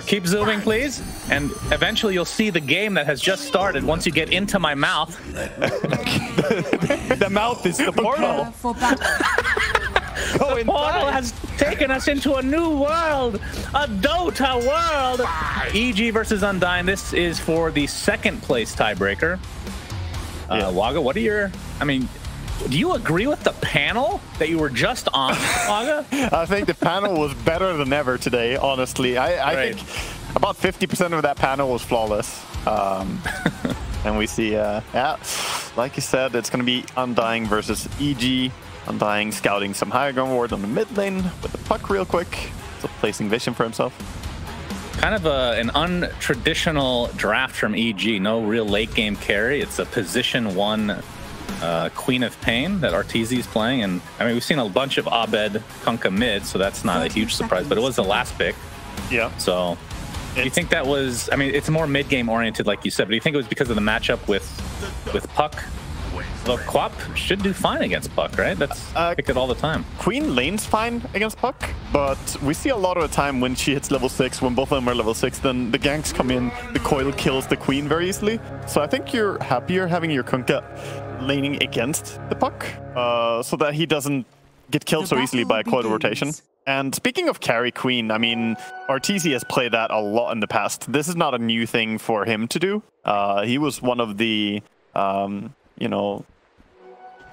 Keep zooming, please. And eventually you'll see the game that has just started once you get into my mouth. The mouth is the portal. The portal has taken us into a new world, a Dota world. EG versus Undying. This is for the second place tiebreaker. Waga, what are your... I mean, do you agree with the panel that you were just on, Waga? I think the panel was better than ever today, honestly. I think about 50% of that panel was flawless. And we see, yeah, like you said, it's going to be Undying versus EG. Undying scouting some higher ground ward on the mid lane with the puck real quick. So placing vision for himself. Kind of an untraditional draft from EG. No real late game carry. It's a position 1 Queen of Pain that Arteezy is playing. And I mean, we've seen a bunch of Abed Kunkka mid, so that's not a huge surprise, but it was the last pick. Yeah. So do you think that was, I mean, it's more mid game oriented, like you said, but do you think it was because of the matchup with Puck? Well, QOP should do fine against Puck, right? That's pick it all the time. Queen lane's fine against Puck, but we see a lot of the time when she hits level 6, when both of them are level 6, then the ganks come in, the coil kills the Queen very easily. So I think you're happier having your Kunkka laning against the Puck, so that he doesn't get killed so easily by coil rotation. And speaking of carry Queen, I mean, Arteezy has played that a lot in the past. This is not a new thing for him to do. He was one of the, you know,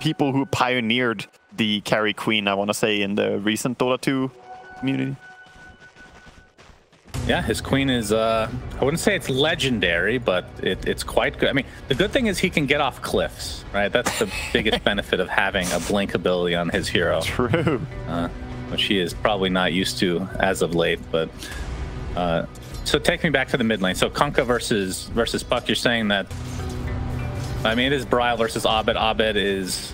people who pioneered the carry Queen, I want to say, in the recent Dota 2 community. Yeah, his Queen is, I wouldn't say it's legendary, but it's quite good. I mean, the good thing is he can get off cliffs, right? That's the biggest benefit of having a blink ability on his hero. True. Which he is probably not used to as of late, but... so take me back to the mid lane. So Kunkka versus Puck, you're saying that... I mean, it is Brile versus Abed. Abed is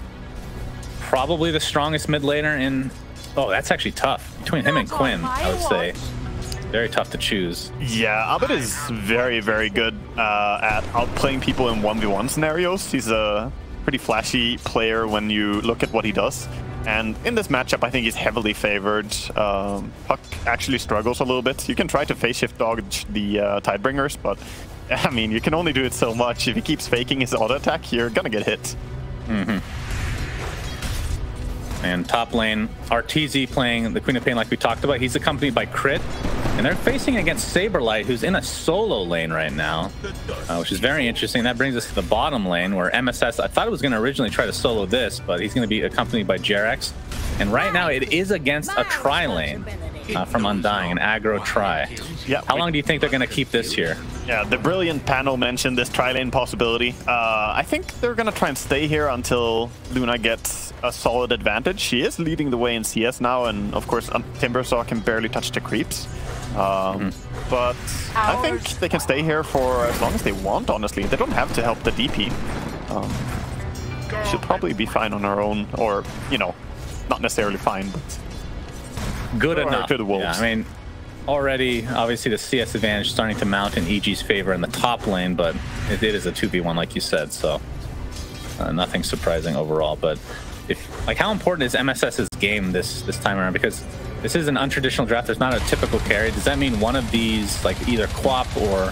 probably the strongest mid laner in... Oh, that's actually tough. Between him and Quinn, I would say. Very tough to choose. Yeah, Abed is very, very good at outplaying people in 1v1 scenarios. He's a pretty flashy player when you look at what he does. And in this matchup, I think he's heavily favored. Puck actually struggles a little bit. You can try to phase shift dodge the Tidebringers, but I mean, you can only do it so much. If he keeps faking his auto attack, you're gonna get hit. And top lane, Arteezy playing the Queen of Pain like we talked about. He's accompanied by Crit. And they're facing against Saberlight, who's in a solo lane right now, which is very interesting. That brings us to the bottom lane, where MSS, I thought it was going to originally try to solo this, but he's going to be accompanied by Jerax. And right now, it is against a tri lane from Undying, an aggro tri. Yeah. How long do you think they're going to keep this here? Yeah, the brilliant panel mentioned this tri-lane possibility. I think they're going to try and stay here until Luna gets a solid advantage. She is leading the way in CS now, and of course, Timbersaw can barely touch the creeps. But I think they can stay here for as long as they want, honestly. They don't have to help the DP. Should probably be fine on her own, or, you know, not necessarily fine, but good enough. To the wolves. Yeah, I mean, already, obviously, the CS advantage starting to mount in EG's favor in the top lane, but it is a 2v1, like you said, so nothing surprising overall. But like, how important is MSS's game this time around? Because this is an untraditional draft. There's not a typical carry. Does that mean one of these, like either QOP or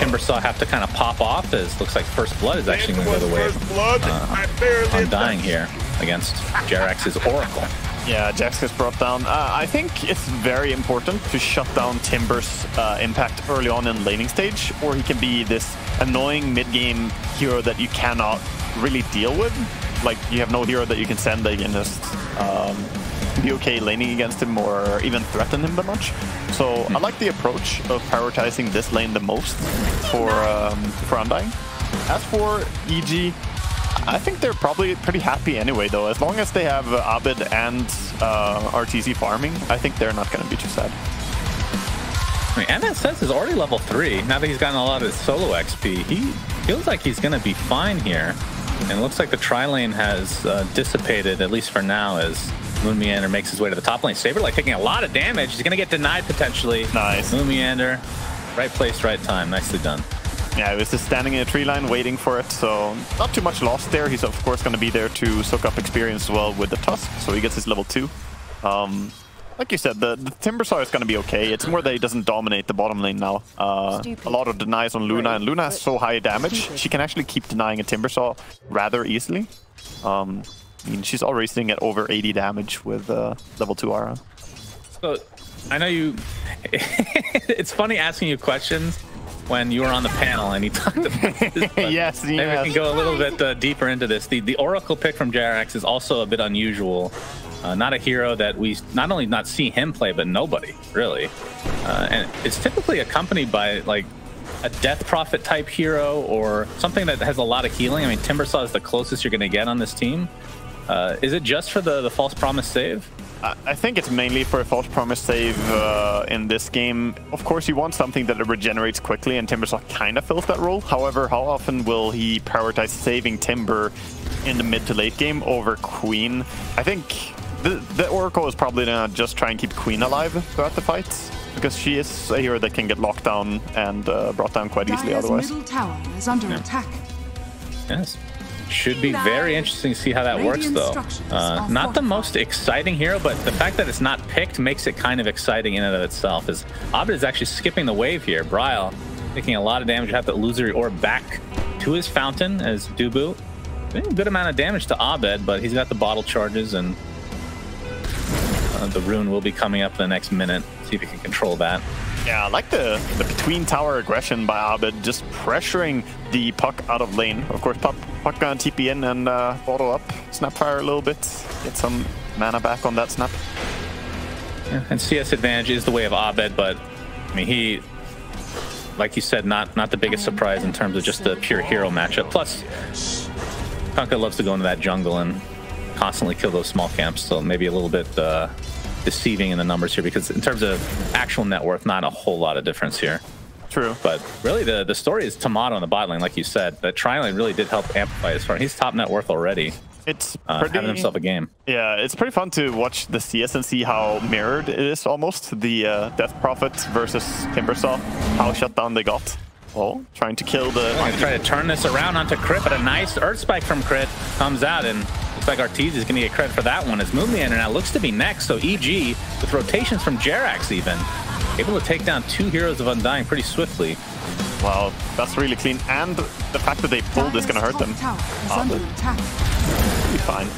Timbersaw, have to kind of pop off? As looks like First Blood is actually going to go the way of Undying here against Jerax's Oracle. Yeah, Jax gets brought down. I think it's very important to shut down Timber's impact early on in laning stage, or he can be this annoying mid-game hero that you cannot really deal with. Like, you have no hero that you can send that you can just be okay laning against him or even threaten him that much. So I like the approach of prioritizing this lane the most for Undying. As for EG, I think they're probably pretty happy anyway, though. As long as they have Abed and Arteezy farming, I think they're not going to be too sad. I mean, MSS is already level 3. Now that he's gotten a lot of solo XP, he feels like he's going to be fine here. And it looks like the tri-lane has dissipated, at least for now, as Moon Meander makes his way to the top lane. Saberlight taking a lot of damage. He's going to get denied potentially. Nice. Moon Meander, right place, right time. Nicely done. Yeah, he was just standing in a tree line waiting for it, so not too much lost there. He's of course going to be there to soak up experience as well with the Tusk, so he gets his level 2. like you said, the Timbersaw is going to be okay. It's more that he doesn't dominate the bottom lane now. A lot of denies on Luna, and Luna has so high damage. She can actually keep denying a Timbersaw rather easily. I mean, she's already sitting at over 80 damage with level 2 Aura. So, I know you... It's funny asking you questions when you were on the panel and you talked about this. Yes, maybe we can go a little bit deeper into this. The Oracle pick from JRX is also a bit unusual. Not a hero that we not only not see him play, but nobody, really. And it's typically accompanied by, like, a Death Prophet type hero or something that has a lot of healing. I mean, Timbersaw is the closest you're going to get on this team. Is it just for the False Promise save? I think it's mainly for a False Promise save in this game. Of course, you want something that regenerates quickly, and Timbersaw kind of fills that role. However, how often will he prioritize saving Timber in the mid to late game over Queen? I think the Oracle is probably going to just try and keep Queen alive throughout the fights, because she is a hero that can get locked down and brought down quite easily otherwise. Middle tower is under attack. Yes. Should be very interesting to see how that works, though. Not the most exciting hero, but the fact that it's not picked makes it kind of exciting in and of itself. As Abed is actually skipping the wave here. Bryle taking a lot of damage. Have to lose her orb back to his fountain as Dubu. Doing a good amount of damage to Abed, but he's got the bottle charges, and the rune will be coming up in the next minute. See if he can control that. Yeah, I like the between tower aggression by Abed, just pressuring the puck out of lane. Of course, puck gonna TP in and bottle up, Snapfire a little bit, get some mana back on that snap. Yeah, and CS advantage is the way of Abed, but I mean, he, like you said, not the biggest surprise in terms of just the pure hero matchup. Plus, Kunkka loves to go into that jungle and constantly kill those small camps, so maybe a little bit deceiving in the numbers here, because in terms of actual net worth, not a whole lot of difference here. True. But really the story is Timado on the bot lane, like you said. That tri-lane really did help amplify his front. He's top net worth already. It's pretty, having himself a game. Yeah, it's pretty fun to watch the CS and see how mirrored it is almost. The Death Prophet versus Timbersaw, how shut down they got. Well, trying to kill the... Try to turn this around onto Crit, but a nice Earth Spike from Crit comes out, and looks like Arteezy is going to get credit for that one, as Moonleander now looks to be next. So EG, with rotations from Jerax even, able to take down 2 heroes of Undying pretty swiftly. Wow, that's really clean. And the fact that they pulled is going to hurt them. Be fine.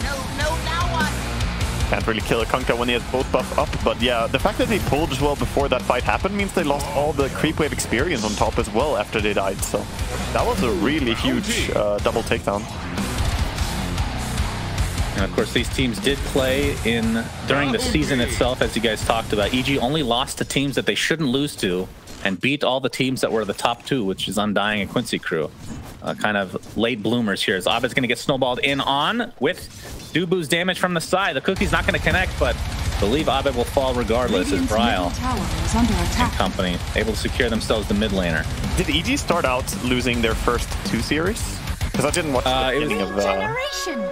Can't really kill a Kunkka when he has both buff up, but yeah, the fact that they pulled as well before that fight happened means they lost all the creep wave experience on top as well after they died, so that was a really huge double takedown. And of course, these teams did play during the season itself, as you guys talked about. EG only lost to teams that they shouldn't lose to, and beat all the teams that were the top 2, which is Undying and Quincy Crew. Kind of late bloomers here, as Abed's going to get snowballed in on with Dubu's damage from the side. The cookie's not going to connect, but I believe Abed will fall regardless, as Bryle and company able to secure themselves the mid laner. Did EG start out losing their first 2 series? Because I didn't watch the beginning of...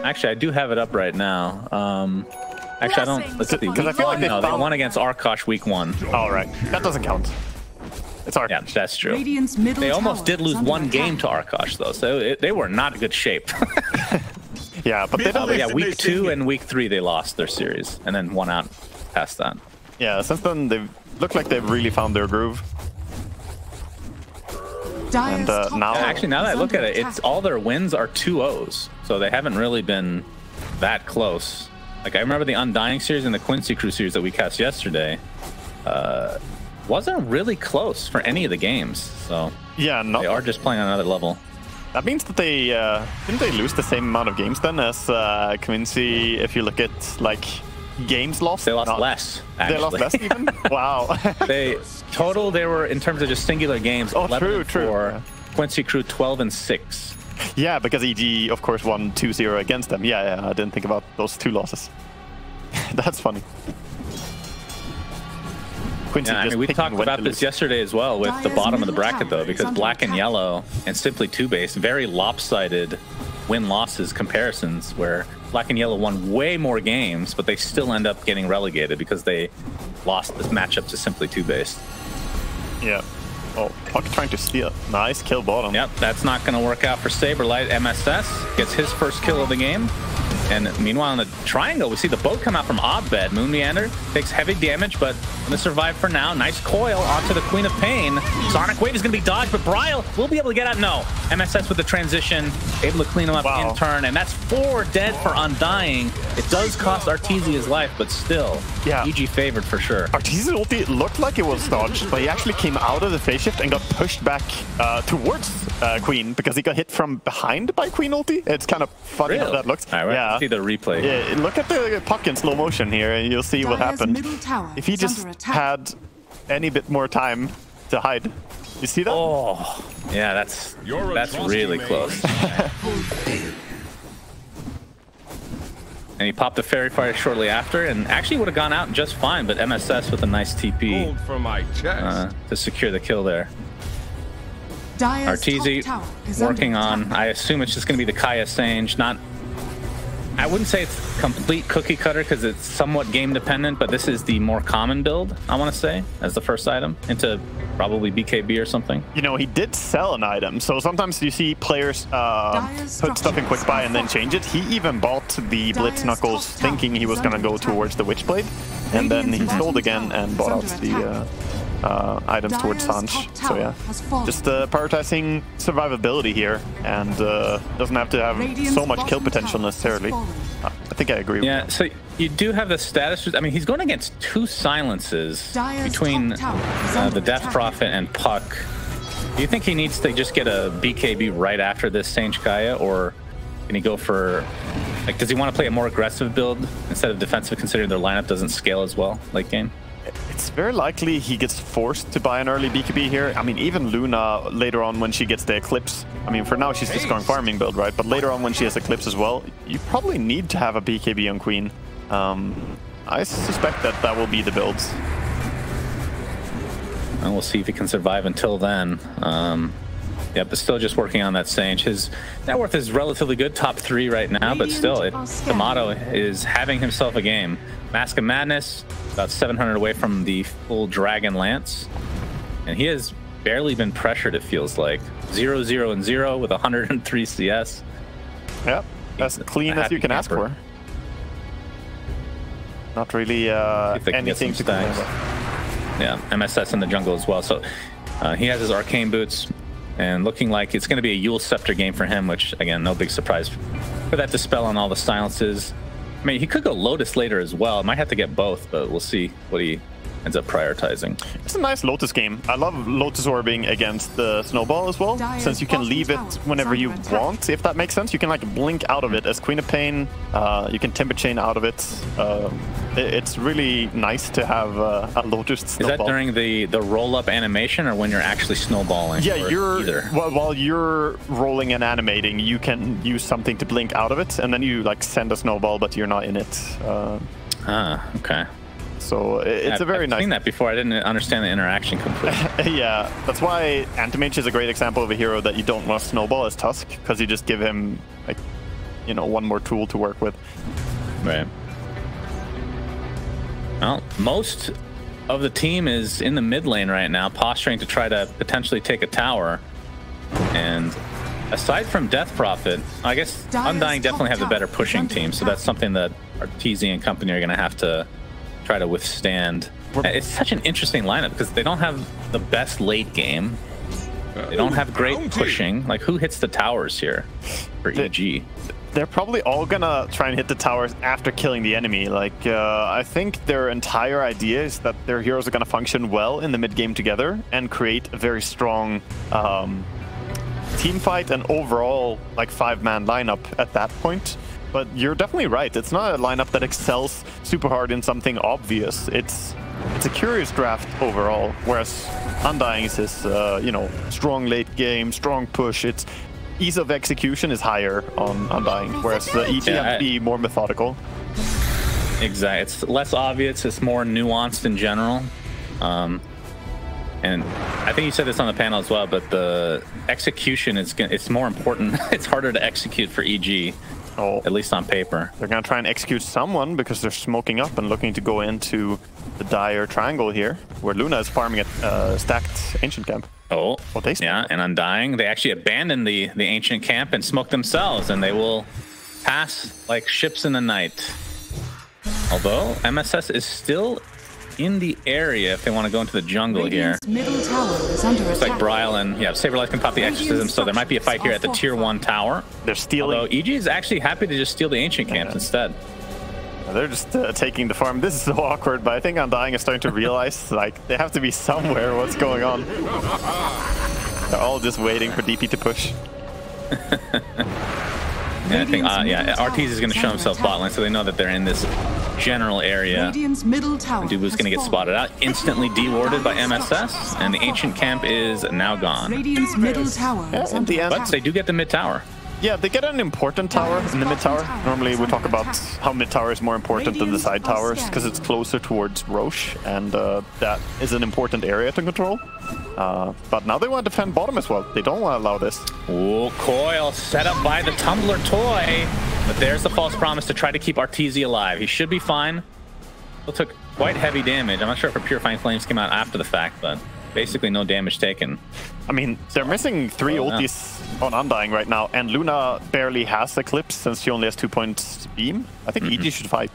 Actually, I do have it up right now. Actually, I don't... Let's see. Because I feel like they won against Arkosh week 1. All right. That doesn't count. It's Arkosh. Yeah, that's true. They almost did lose 1 game to Arkosh, though, so they were not in good shape. Yeah, but they don't... yeah, week 2 and week 3, they lost their series, and then won out past that. Yeah, since then, they look like they've really found their groove. And now... Actually, now that I look at it, it's all their wins are 2-0s, so they haven't really been that close. Like, I remember the Undying series and the Quincy Crew series that we cast yesterday. Wasn't really close for any of the games, so yeah, they are just playing on another level. That means that they didn't they lose the same amount of games then as Quincy? If you look at like games lost, they lost less. Actually. They lost less even. Wow. They were in terms of just singular games. Oh, true. For Quincy Crew 12-6. Yeah, because EG of course won 2-0 against them. Yeah, I didn't think about those 2 losses. That's funny. Yeah, I mean, we talked about this yesterday as well with the bottom of the bracket, though, because Black and Yellow and Simply 2-Base, very lopsided win-losses comparisons, where Black and Yellow won way more games, but they still end up getting relegated because they lost this matchup to Simply 2-Base. Yeah. Oh, Puck trying to steal. Nice kill bottom. Yep, that's not going to work out for Saberlight. MSS gets his first kill of the game. And meanwhile, in the triangle, we see the boat come out from Oddbed. Moon Meander takes heavy damage, but gonna survive for now. Nice coil onto the Queen of Pain. Sonic Wave is gonna be dodged, but Bryle will be able to get out. No, MSS with the transition, able to clean him up in turn, and that's 4 dead for Undying. It does cost Arteezy his life, but still, EG favored for sure. Arteezy's ulti looked like it was dodged, but he actually came out of the phase shift and got pushed back towards Queen because he got hit from behind by Queen ulti. It's kind of funny how that looks. All right, see the replay. Yeah, look at the puck in slow motion here, and you'll see what happened. If he just had any bit more time to hide, you see that? Oh, yeah, that's really close. And he popped the Fairy Fire shortly after, and actually would have gone out just fine, but MSS with a nice TP to secure the kill there. Arteezy working on, I assume it's just going to be the Kaya Sange. I wouldn't say it's complete cookie cutter because it's somewhat game dependent, but this is the more common build, I want to say, as the first item into probably BKB or something. You know, he did sell an item, so sometimes you see players put stuff in quick buy and then change it. He even bought the Blitz Knuckles thinking he was going to go towards the Witchblade, and then he sold again and bought out the items towards Sange. So yeah, just prioritizing survivability here, and doesn't have to have so much kill potential necessarily. I think I agree. Yeah, so you do have the status. I mean, he's going against 2 silences between the Death Prophet and Puck. Do you think he needs to just get a BKB right after this Sange Kaya, or can he go for, like, does he want to play a more aggressive build instead of defensive, considering their lineup doesn't scale as well late game? It's very likely he gets forced to buy an early BKB here. I mean, even Luna later on when she gets the Eclipse. I mean, for now she's just going farming build, right? But later on when she has Eclipse as well, you probably need to have a BKB on Queen. I suspect that will be the builds. And we'll see if he can survive until then. Yeah, but still just working on that Sange. His net worth is relatively good, top 3 right now, but still, Timado is having himself a game. Mask of Madness, about 700 away from the full Dragon Lance. And he has barely been pressured, it feels like. 0, 0, and 0 with 103 CS. Yep, as clean as you can ask for. Not really anything to complain about. Yeah, MSS in the jungle as well. So he has his Arcane Boots, and looking like it's going to be a Yule Scepter game for him, which, again, no big surprise for that dispel on all the silences. I mean, he could go Lotus later as well. Might have to get both, but we'll see what he ends up prioritizing. It's a nice Lotus game. I love Lotus orbing against the Snowball as well, since you can leave it whenever you want, if that makes sense. You can like blink out of it as Queen of Pain. You can Timber Chain out of it. It's really nice to have a Lotus Snowball. Is that during the roll-up animation or when you're actually snowballing? Yeah, while you're rolling and animating, you can use something to blink out of it, and then you like send a snowball, but you're not in it. Okay. So it's a very nice. I've seen that before. I didn't understand the interaction completely. Yeah, that's why Antimage is a great example of a hero that you don't want to snowball as Tusk, because you just give him, like, you know, one more tool to work with. Right. Well, most of the team is in the mid lane right now, posturing to try to potentially take a tower. And aside from Death Prophet, I guess Undying definitely have the better pushing team, so that's something that Arteezy and company are going to have to try to withstand. It's such an interesting lineup because they don't have the best late game. They don't have great pushing. Like, who hits the towers here for EG? They're probably all gonna try and hit the towers after killing the enemy. Like, I think their entire idea is that their heroes are gonna function well in the mid game together and create a very strong team fight and overall like 5-man lineup at that point. But you're definitely right. It's not a lineup that excels super hard in something obvious. It's a curious draft overall, whereas Undying is this, you know, strong late game, strong push. Its ease of execution is higher on Undying, whereas EG have to be more methodical. Exactly. It's less obvious. It's more nuanced in general. And I think you said this on the panel as well, but the execution it's more important. It's harder to execute for EG. At least on paper. They're going to try and execute someone because they're smoking up and looking to go into the dire triangle here, where Luna is farming a stacked Ancient Camp. Yeah, and Undying, they actually abandoned the Ancient Camp and smoked themselves, and they will pass like ships in the night. Although MSS is still in the area if they want to go into the jungle here. Middle tower is under Looks like Bryle and Saberlight can pop the Exorcism, so there might be a fight here at the tier 1 tower. They're stealing. Although EG is actually happy to just steal the ancient camps instead. They're just taking the farm. This is so awkward, but I think Undying is starting to realize like they have to be somewhere. What's going on? They're all just waiting for DP to push. Yeah, I think Arteez is going to show himself bot lane, so they know that they're in this general area. Dubu's going to get spotted out, instantly dewarded by MSS, and the ancient camp is now gone. Radiant's middle tower is under attack. But they do get the mid tower. Yeah, they get an important tower in the mid tower. Normally we talk about how mid tower is more important than the side towers because it's closer towards Roche, and that is an important area to control. But now they want to defend bottom as well. They don't want to allow this. Ooh, coil set up by the Tumbler toy. But there's the false promise to try to keep Arteezy alive. He should be fine. Still took quite heavy damage. I'm not sure if a Purifying Flames came out after the fact, but basically no damage taken. I mean, they're missing 3 ultis on Undying right now, and Luna barely has Eclipse since she only has 2 points beam. I think EG should fight.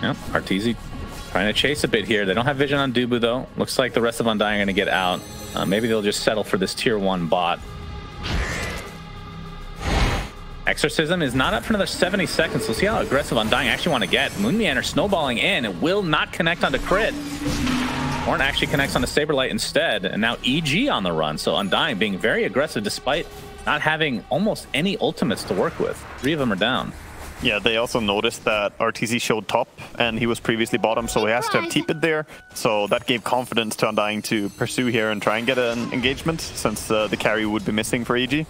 Yeah, Arteezy trying to chase a bit here. They don't have vision on Dubu though. Looks like the rest of Undying are going to get out. Maybe they'll just settle for this tier 1 bot. Exorcism is not up for another 70 seconds. We'll see how aggressive Undying actually want to get. Moon Meander snowballing in. It will not connect onto crit. Horn actually connects on the Saberlight instead, and now EG on the run. So Undying being very aggressive despite not having almost any ultimates to work with. 3 of them are down. Yeah, they also noticed that RTZ showed top, and he was previously bottom, so he has to have TP'd there. So that gave confidence to Undying to pursue here and try and get an engagement, since the carry would be missing for EG.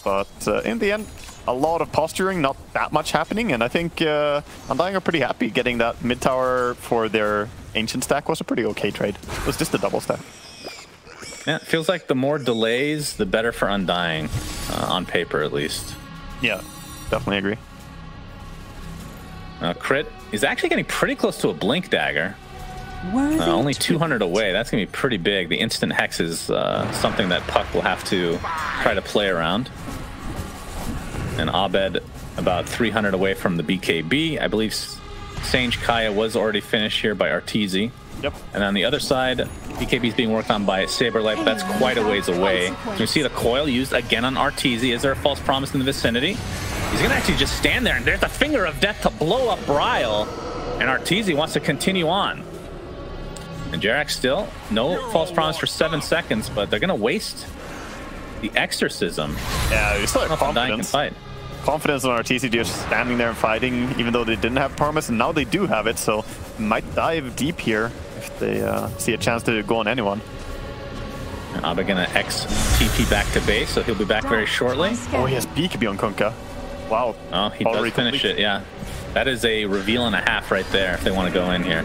But in the end, a lot of posturing, not that much happening, and I think Undying are pretty happy. Getting that mid tower for their ancient stack was a pretty okay trade. It was just a double stack. Yeah, it feels like the more delays, the better for Undying, on paper at least. Yeah, definitely agree. Crit is actually getting pretty close to a Blink Dagger. Only 200 away. That's going to be pretty big. The instant Hex is something that Puck will have to try to play around. And Abed about 300 away from the BKB. I believe Sange Kaya was already finished here by Arteezy. Yep. And on the other side, BKB is being worked on by Saberlight, but that's quite a ways away. You see the coil used again on Arteezy. Is there a false promise in the vicinity? He's going to actually just stand there, and there's a finger of death to blow up Bryle. And Arteezy wants to continue on. And Jarak still, no false promise for 7 seconds, but they're going to waste the Exorcism. Yeah, they still have confidence. Confidence on Arteezy just standing there and fighting, even though they didn't have promise, and now they do have it, so might dive deep here if they see a chance to go on anyone. And Abed gonna X-TP back to base, so he'll be back very shortly. Oh, he has BKB on Kunkka. Wow. Oh, he does finish it, yeah. That is a reveal and a half right there if they want to go in here.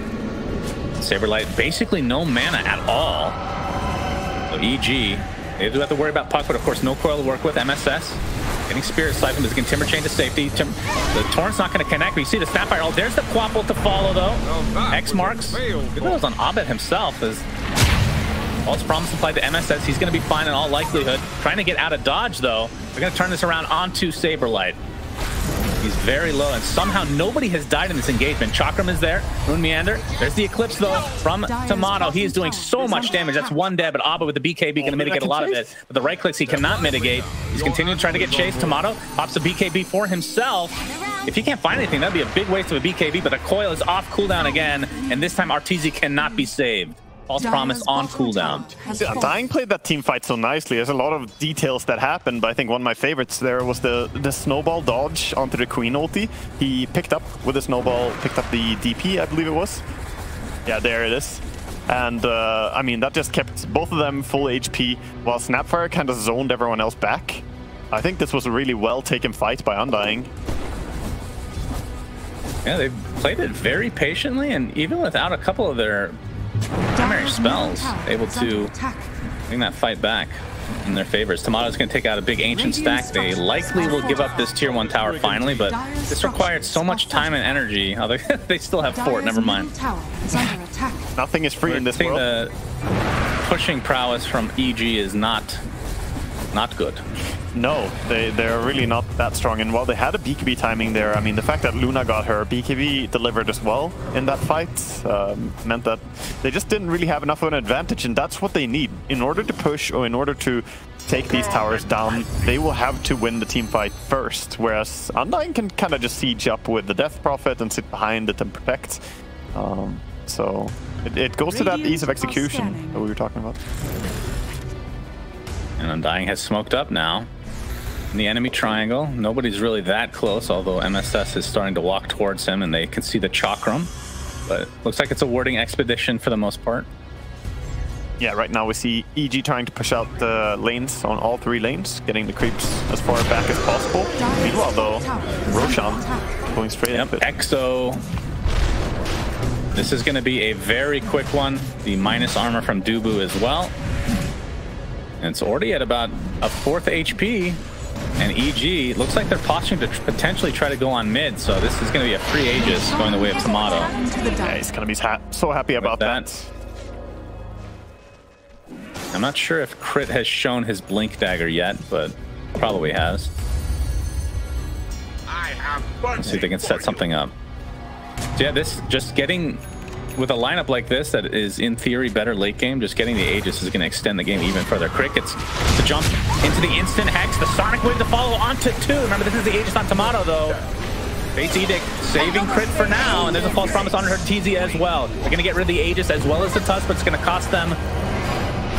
Saberlight, basically no mana at all. So EG, they do have to worry about Puck, but of course no coil to work with. MSS getting Spirit Siphon is getting Timber Chain to safety. The Torrent's not going to connect, but you see the Snapfire. Oh, there's the Quapple to follow though. X marks. Good was on Abed himself. As false promise applied to MSS. He's going to be fine in all likelihood. Trying to get out of dodge though. They're going to turn this around onto Saberlight. He's very low, and somehow nobody has died in this engagement. Chakram is there. Moon Meander. There's the Eclipse, though, from Timado. He is doing so much damage. That's one dead, but Abed with the BKB going to mitigate a lot of it. But the right clicks he cannot mitigate. He's continuing to try to get chased. Timado pops the BKB for himself. If he can't find anything, that'd be a big waste of a BKB, but the coil is off cooldown again, and this time Arteezy cannot be saved. False promise on cooldown. Yeah, Dying played that team fight so nicely. There's a lot of details that happened, but I think one of my favorites there was the snowball dodge onto the Queen ulti. He picked up with the snowball, picked up the DP, I believe it was. Yeah, there it is. And I mean, that just kept both of them full HP, while Snapfire kind of zoned everyone else back. I think this was a really well taken fight by Undying. Yeah, they played it very patiently, and even without a couple of their primary spells, able to bring that fight back in their favors. Timado's going to take out a big ancient stack. They likely will give up this tier 1 tower finally, but this required so much time and energy. Oh, they still have fort, never mind. Nothing is free in this world. The pushing prowess from EG is not good. No, they're really not that strong. And while they had a BKB timing there, I mean, the fact that Luna got her BKB delivered as well in that fight meant that they just didn't really have enough of an advantage. And that's what they need. In order to push or in order to take these towers down, they will have to win the team fight first. Whereas Undying can kind of just siege up with the Death Prophet and sit behind it and protect. So it goes to that ease of execution that we were talking about. And Undying has smoked up now in the enemy triangle. Nobody's really that close, although MSS is starting to walk towards him and they can see the Chakram. But looks like it's a warding expedition for the most part. Yeah, right now we see EG trying to push out the lanes on all 3 lanes, getting the creeps as far back as possible. Meanwhile, though, Roshan going straight up it. Exo. This is going to be a very quick one. The minus armor from Dubu as well. And it's already at about a 4th HP. And EG looks like they're posturing to potentially try to go on mid. So this is going to be a free Aegis going the way of Timado. Yeah, he's going to be so happy about that. I'm not sure if Crit has shown his Blink Dagger yet, but probably has. Let's see if they can set something up. So yeah, this just getting with a lineup like this that is in theory better late game, just getting the Aegis is going to extend the game even further. Crit gets to jump into the instant Hex, the Sonic Wave to follow onto 2. Remember, this is the Aegis on Timado though. Base Edict saving Crit for now, and there's a false promise on her TZ as well. They're going to get rid of the Aegis as well as the Tusk, but it's going to cost them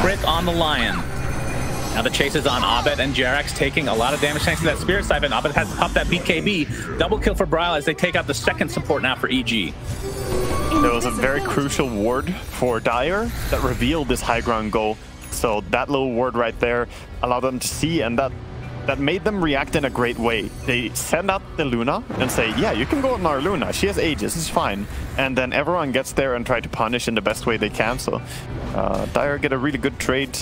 Crit on the Lion. Now the chase is on Abed and Jerax, taking a lot of damage thanks to that Spirit Siphon. Abed has to pop that BKB. Double kill for Bryle as they take out the second support now for EG. There was a very crucial ward for Dire that revealed this high ground goal. So that little ward right there allowed them to see, and that made them react in a great way. They send out the Luna and say, yeah, you can go on our Luna. She has Aegis, it's fine. And then everyone gets there and try to punish in the best way they can. So Dire get a really good trade,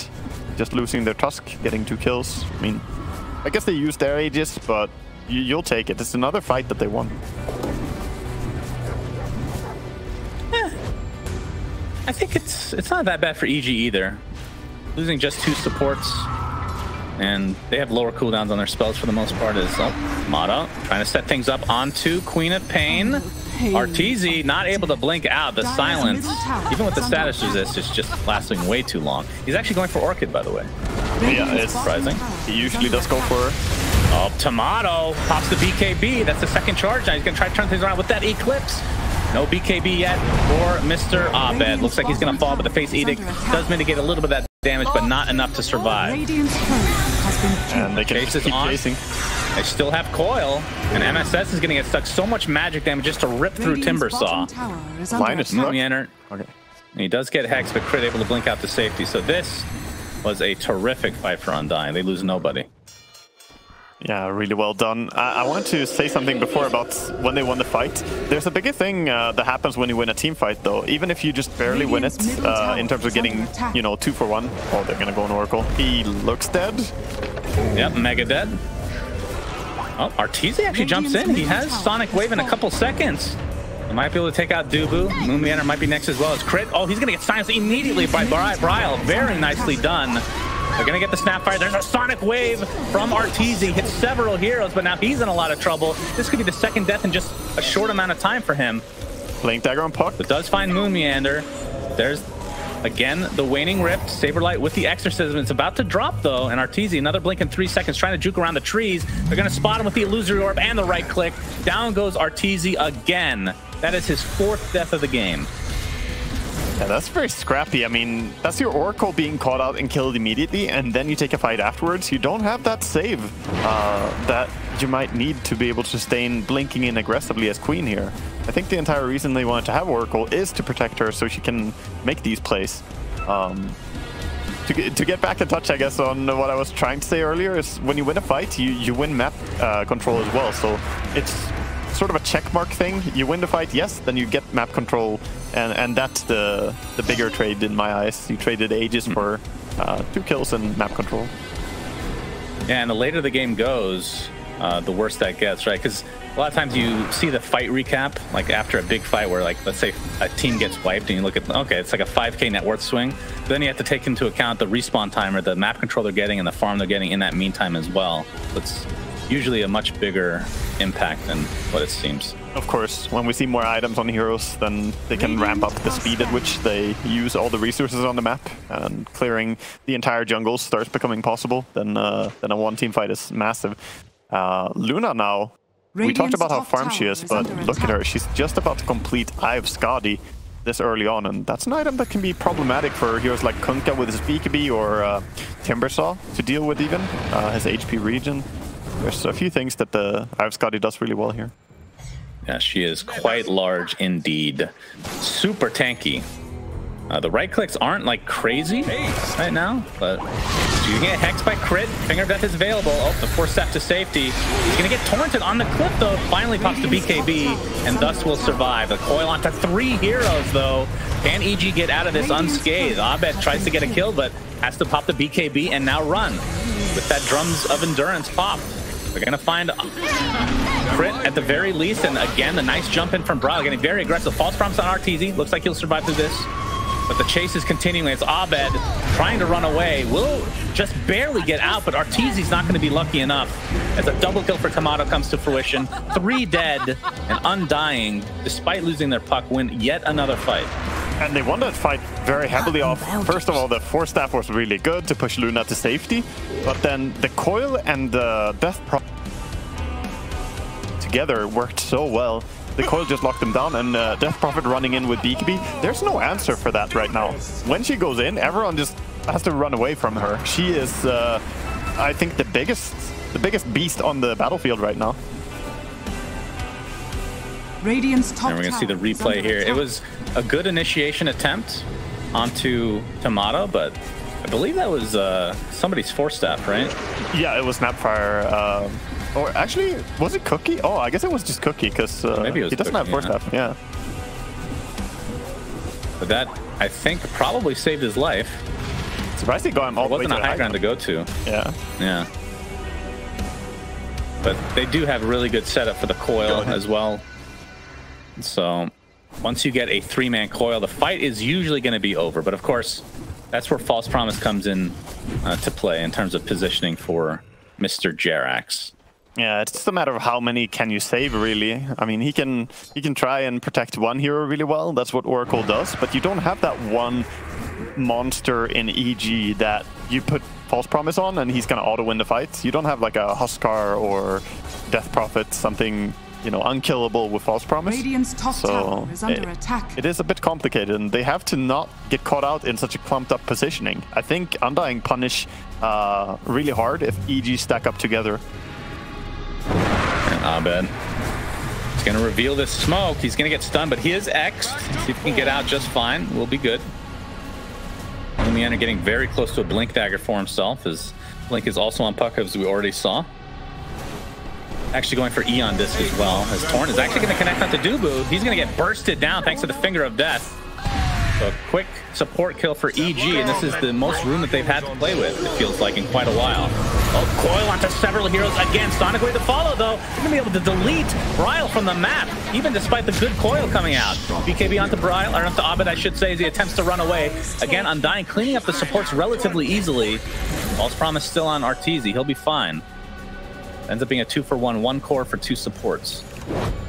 just losing their Tusk, getting 2 kills. I mean, I guess they used their Aegis, but you'll take it. It's another fight that they won. I think it's not that bad for EG either. Losing just 2 supports, and they have lower cooldowns on their spells for the most part. Is Timado trying to set things up onto Queen of Pain. Arteezy not able to blink out. The silence, even with the status resist, is just lasting way too long. He's actually going for Orchid, by the way. Yeah, it's surprising. He usually does go for her. Oh, Timado pops the BKB. That's the second charge now. He's going to try to turn things around with that Eclipse. No BKB yet for Mr. Abed. Looks like he's going to fall, but the Face Edict does mitigate a little bit of that damage, but not enough to survive. And they can keep chasing. They still have Coil, and MSS is going to get stuck so much magic damage just to rip through Timbersaw. Minus Enter. Okay. And he does get Hex, but Crit able to blink out to safety. So this was a terrific fight for Undying. They lose nobody. Yeah, really well done. I wanted to say something before about when they won the fight. There's a bigger thing that happens when you win a team fight, though. Even if you just barely win it, in terms of getting, 2 for 1. Oh, they're gonna go on Oracle. He looks dead. Yep, mega dead. Oh, Arteezy actually jumps in. He has Sonic Wave in a couple seconds. He might be able to take out Dubu. Moonmeander might be next as well as Crit. Oh, he's gonna get silenced immediately by Bryle. Very nicely done. They're going to get the Snapfire. There's a Sonic Wave from Arteezy. Hits several heroes, but now he's in a lot of trouble. This could be the second death in just a short amount of time for him. Blink Dagger on Puck. It does find Moonmeander. There's, again, the Waning Rift. Saberlight with the Exorcism. It's about to drop, though, and Arteezy, another blink in 3 seconds, trying to juke around the trees. They're going to spot him with the Illusory Orb and the right click. Down goes Arteezy again. That is his 4th death of the game. Yeah, that's very scrappy. I mean, that's your Oracle being caught out and killed immediately, and then you take a fight afterwards. You don't have that save that you might need to be able to sustain blinking in aggressively as Queen here. I think the entire reason they wanted to have Oracle is to protect her so she can make these plays. To get back in touch, I guess, on what I was trying to say earlier, is when you win a fight, you win map control as well. So it's sort of a checkmark thing. You win the fight, yes, then you get map control, and that's the bigger trade in my eyes. You traded Aegis for 2 kills and map control. Yeah, and the later the game goes, the worse that gets, right? Because a lot of times you see the fight recap, like after a big fight where, like, let's say a team gets wiped and you look at, okay, it's like a 5K net worth swing. But then you have to take into account the respawn time or the map control they're getting and the farm they're getting in that meantime as well. It's usually a much bigger impact than what it seems. Of course, when we see more items on heroes, then they can ramp up the speed at which they use all the resources on the map, and clearing the entire jungle starts becoming possible. Then a one-team fight is massive. Luna now, we talked about how farm she is, but look at her. She's just about to complete Eye of Skadi this early on, and that's an item that can be problematic for heroes like Kunkka with his BKB or Timbersaw to deal with even, his HP regen. There's a few things that the Eye of Skadi does really well here. Yeah, she is quite large indeed. Super tanky. The right clicks aren't like crazy right now, but she's gonna get hexed by crit. Finger of Death is available. Oh, the force step to safety. He's gonna get torrented on the cliff though. Finally pops the BKB and thus will survive. The coil onto 3 heroes though. Can EG get out of this unscathed? Abed tries to get a kill, but has to pop the BKB and now run with that Drums of Endurance pop. They're gonna find crit at the very least, and again the nice jump in from Braille, getting very aggressive. False promise on RTZ. Looks like he'll survive through this. But the chase is continuing. It's Abed trying to run away. Will just barely get out, but Arteezy's not going to be lucky enough as a double kill for Timado comes to fruition. 3 dead and Undying, despite losing their puck, win yet another fight. And they won that fight very heavily off. First of all, the force staff was really good to push Luna to safety, but then the coil and the death prop together worked so well. The coil just locked them down, and Death Prophet running in with BKB. There's no answer for that right now. When she goes in, everyone just has to run away from her. She is, I think, the biggest beast on the battlefield right now. Radiant's top and we're gonna see the replay here. It was a good initiation attempt onto Timado, but I believe that was somebody's force staff, right? Yeah, it was Snapfire. Or actually, was it Cookie? Oh, I guess it was just Cookie, because he doesn't have force staff. Yeah. But that, I think, probably saved his life. Surprised he got him all the way to the wasn't a high ground to go to. Yeah. Yeah. But they do have really good setup for the coil as well. So once you get a 3-man coil, the fight is usually going to be over. But of course, that's where False Promise comes in to play in terms of positioning for Mr. Jerax. Yeah, it's just a matter of how many can you save, really. I mean, he can try and protect one hero really well. That's what Oracle does. But you don't have that one monster in EG that you put False Promise on and he's going to auto-win the fight. You don't have like a Huskar or Death Prophet, something, you know, unkillable with False Promise. Radiant's top tower is under attack. It is a bit complicated, and they have to not get caught out in such a clumped up positioning. I think Undying punish really hard if EG stack up together. And Abed is going to reveal this smoke. He's going to get stunned, but he is X'd. See if he can get out just fine. We'll be good. Lumiana getting very close to a Blink Dagger for himself, as Blink is also on puck, as we already saw. Actually going for Eon Disc as well, as Torn is actually going to connect onto Dubu. He's going to get bursted down thanks to the Finger of Death. So a quick support kill for EG, and this is the most room that they've had to play with, it feels like, in quite a while. Oh, coil onto several heroes again. Sonic Wave to follow, though. They're going to be able to delete Bryle from the map, even despite the good coil coming out. BKB onto Bryle, or onto Abed, I should say, as he attempts to run away. Again, Undying cleaning up the supports relatively easily. False Promise still on Arteezy. He'll be fine. Ends up being a 2-for-1, 1 core for 2 supports.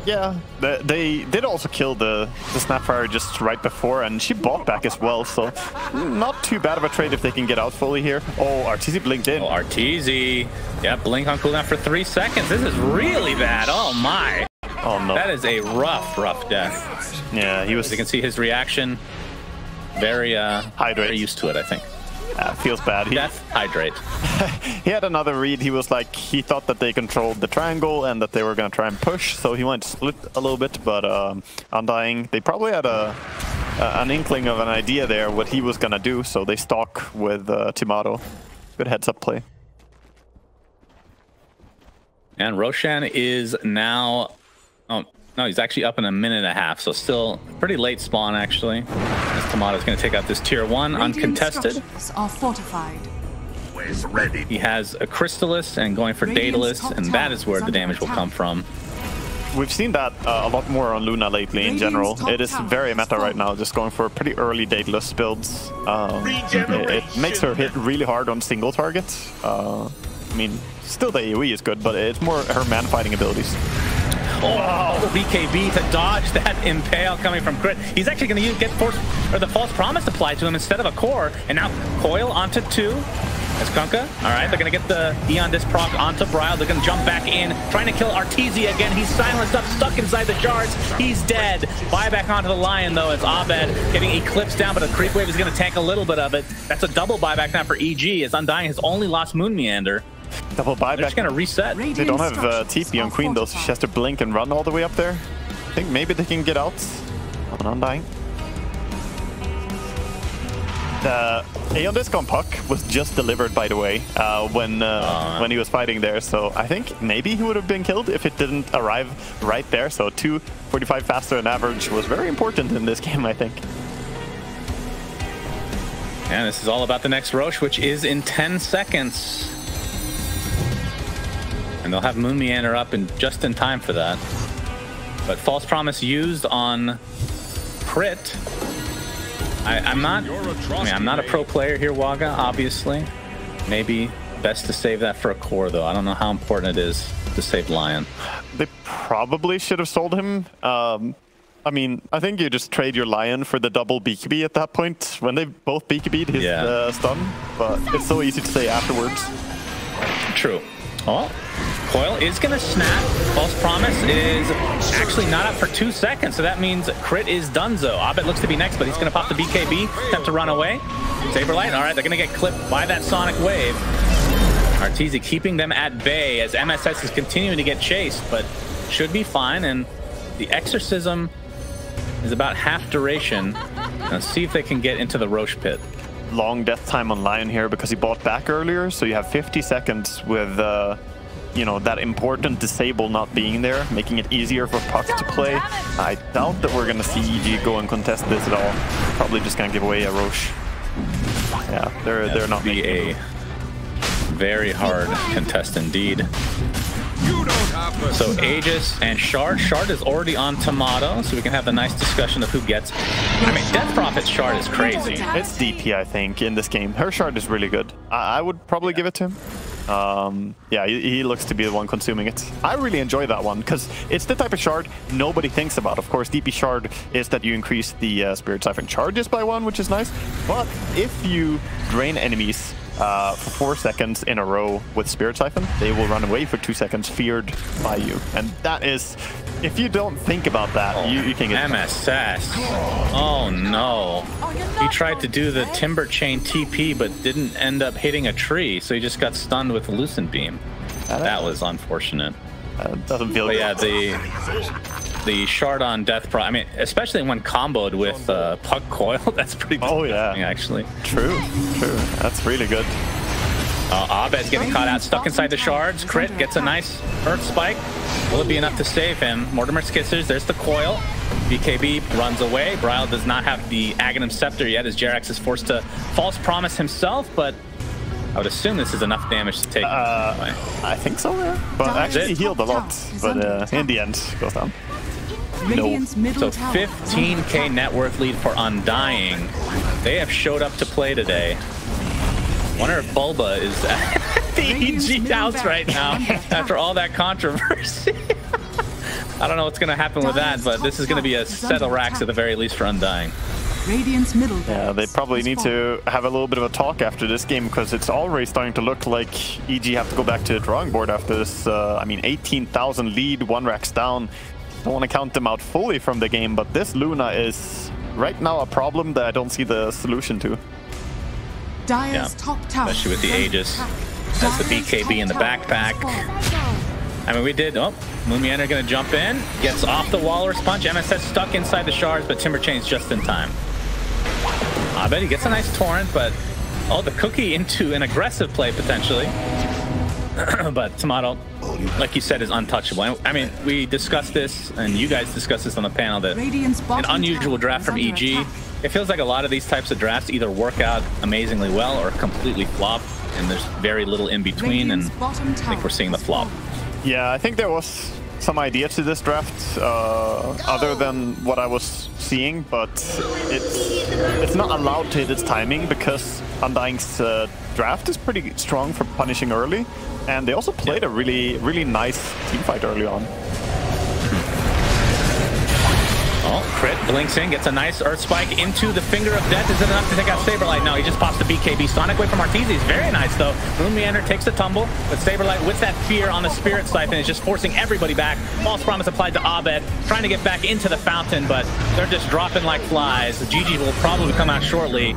Yeah, they did also kill the Snapfire just right before, and she bought back as well, so not too bad of a trade if they can get out fully here. Oh, Arteezy blinked in. Oh, Arteezy. Yeah, blink on cooldown for 3 seconds. This is really bad. Oh, my. Oh, no. That is a rough death. Yeah, he was... As you can see his reaction. Very used to it, I think. Feels bad. Death, hydrate. He had another read. He was like, he thought that they controlled the triangle and that they were going to try and push, so he went to split a little bit, but Undying, they probably had an inkling of an idea there what he was going to do, so they stalk with Timado. Good heads-up play. And Roshan is now... Oh, no, he's actually up in 1.5 minutes, so still pretty late spawn, actually. As Timado's going to take out this tier 1 uncontested. Are fortified. Always ready. He has a Crystallis and going for Daedalus, and that is where the damage will come from. We've seen that a lot more on Luna lately in general. It is very meta right now, just going for pretty early Daedalus builds. It makes her hit really hard on single targets. I mean, still the AoE is good, but it's more her man-fighting abilities. Oh, BKB to dodge that impale coming from Crit. He's actually going to get the false promise applied to him instead of a core, and now coil onto 2. That's Kunkka. All right, they're going to get the Eon Disc proc onto Bryle. They're going to jump back in, trying to kill Arteezy again. He's silenced up, stuck inside the shards. He's dead. Buyback onto the Lion, though, as Abed getting Eclipse down, but a creep wave is going to tank a little bit of it. That's a double buyback now for EG, as Undying has only lost Moon Meander. Double buyback. They're just going to reset. They don't have TP on Queen, though, so she has to blink and run all the way up there. I think maybe they can get out on Undying. The Aeon Disc on Puck was just delivered, by the way, when he was fighting there. So I think maybe he would have been killed if it didn't arrive right there. So 2:45 faster than average was very important in this game, I think. And this is all about the next Roche, which is in 10 seconds. And they'll have Moon Meander up just in time for that. But False Promise used on Crit. I'm not a pro player here, Waga, obviously. Maybe best to save that for a core, though. I don't know how important it is to save Lion. They probably should have sold him. I mean, I think you just trade your Lion for the double BKB at that point, when they both BKB'd his stun. But it's so easy to say afterwards. True. Oh, Coil is going to snap. False Promise is actually not up for 2 seconds, so that means Crit is donezo. Abed looks to be next, but he's going to pop the BKB, attempt to run away. Saberlight, all right, they're going to get clipped by that Sonic Wave. Arteezy keeping them at bay as MSS is continuing to get chased, but should be fine, and the Exorcism is about half duration. Let's see if they can get into the Roche pit. Long death time on Lion here because he bought back earlier, so you have 50 seconds with you know, that important disable not being there, making it easier for Puck to play. I doubt that we're gonna see EG go and contest this at all. Probably just gonna give away a Roche. Yeah, they're not making a very hard contest indeed. So Aegis and Shard. Shard is already on Timado, so we can have a nice discussion of who gets. I mean, Death Prophet's Shard is crazy. It's DP, I think, in this game. Her Shard is really good. I would probably give it to him. Yeah, he looks to be the one consuming it. I really enjoy that one because it's the type of shard nobody thinks about. Of course, DP Shard is that you increase the Spirit Siphon charges by 1, which is nice. But if you drain enemies for 4 seconds in a row with Spirit Siphon, they will run away for 2 seconds, feared by you. And that is, if you don't think about that, you can get MSS. Oh no. He tried to do the Timber Chain TP, but didn't end up hitting a tree, so he just got stunned with Lucent Beam. That was unfortunate. Doesn't feel good. Yeah, the Shard on Death Pro, I mean, especially when comboed with Puck Coil, that's pretty actually. True. That's really good. Abed's getting caught out, stuck inside the shards. Crit gets a nice Earth Spike. Will it be enough to save him? Mortimer's Kissers, there's the Coil. BKB runs away. Bryle does not have the Aghanim Scepter yet, as Jerax is forced to False Promise himself, but I would assume this is enough damage to take him away. I think so, yeah. But actually he healed a lot, but in the end, goes down. No. So 15k net worth lead for Undying. They have showed up to play today. Wonder if Bulba is at the EG house right now after all that controversy. I don't know what's going to happen with that, but this is going to be a set of racks at the very least for Undying. Yeah, they probably need to have a little bit of a talk after this game because it's already starting to look like EG have to go back to the drawing board after this. I mean, 18,000 lead, 1 racks down. Don't want to count them out fully from the game, but this Luna is right now a problem that I don't see the solution to. Yeah, especially with the Aegis. That's the BKB in the backpack. I mean, we did. Oh, Moon Meander gonna jump in, gets off the Walrus Punch. MSS stuck inside the shards, but Timber Chain's just in time. I bet he gets a nice torrent, but the cookie into an aggressive play potentially. But Timado, like you said, is untouchable. I mean, we discussed this, and you guys discussed this on the panel, that an unusual draft from EG. It feels like a lot of these types of drafts either work out amazingly well or completely flop, and there's very little in between, and I think we're seeing the flop. Yeah, I think there was some idea to this draft other than what I was seeing, but it's not allowed to hit its timing because Undying's draft is pretty strong for punishing early, and they also played a really nice team fight early on. Oh, crit, blinks in, gets a nice Earth Spike into the Finger of Death. Is it enough to take out Saberlight? No, he just pops the BKB. Sonic Wave from Arteezy is very nice, though. Rune Meander takes the tumble, but Saberlight with that fear on the Spirit Siphon is just forcing everybody back. False Promise applied to Abed, trying to get back into the fountain, but they're just dropping like flies. GG will probably come out shortly,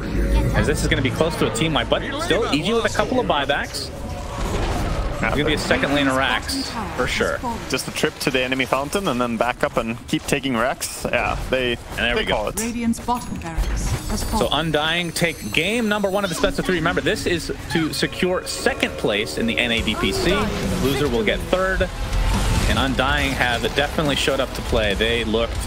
as this is going to be close to a team wipe, but still EG with a couple of buybacks. It's going to be a second lane of racks, for sure. Just a trip to the enemy fountain and then back up and keep taking racks. Yeah, they call it. Radiant's bottom barracks has fallen. So Undying take game number 1 of the best of 3. Remember, this is to secure second place in the NA DPC. Loser will get third. And Undying have definitely showed up to play. They looked